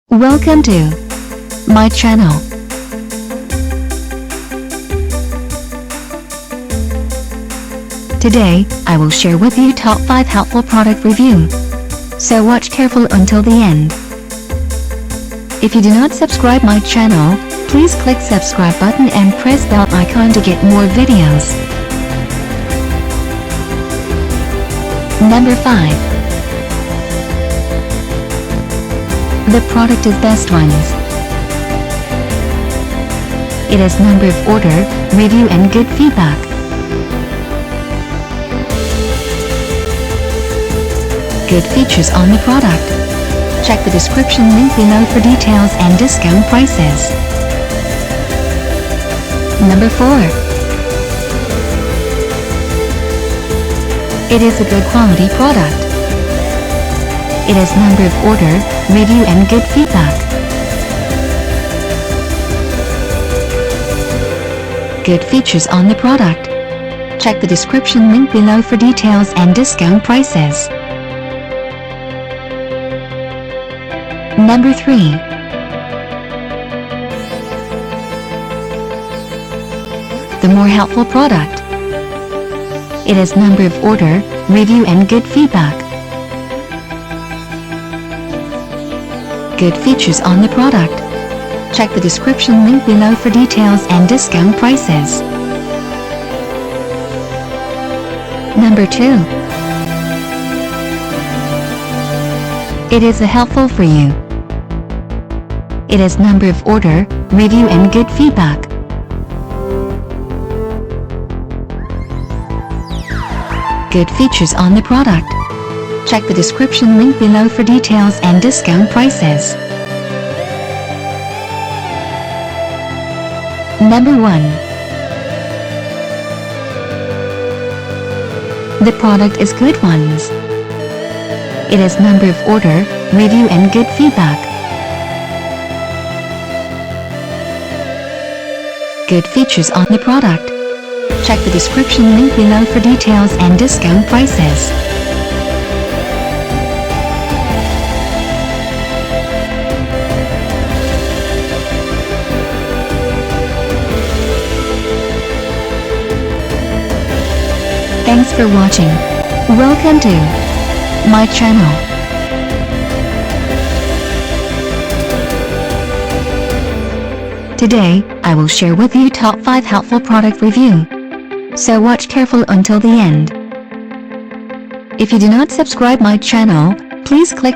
Welcome to my channel. Today, I will share with you top 5 helpful product review. So watch careful until the end. If you do not subscribe my channel, please click subscribe button and press bell icon to get more videos. Number 5. The product is Best Ones. It has number of order, review and good feedback. Good features on the product. Check the description link below for details and discount prices. Number 4. It is a good quality product. It has number of order, review and good feedback. Good features on the product. Check the description link below for details and discount prices. Number 3. The more helpful product. It has number of order, review and good feedback. Good features on the product. Check the description link below for details and discount prices. Number 2. It is a helpful for you. It has number of order, review and good feedback. Good features on the product. Check the description link below for details and discount prices. Number 1. The product is Good Ones. It has number of order, review and good feedback. Good features on the product. Check the description link below for details and discount prices. Thanks for watching. Welcome to my channel. Today, I will share with you top 5 helpful product review. So watch careful until the end. If you do not subscribe my channel, please click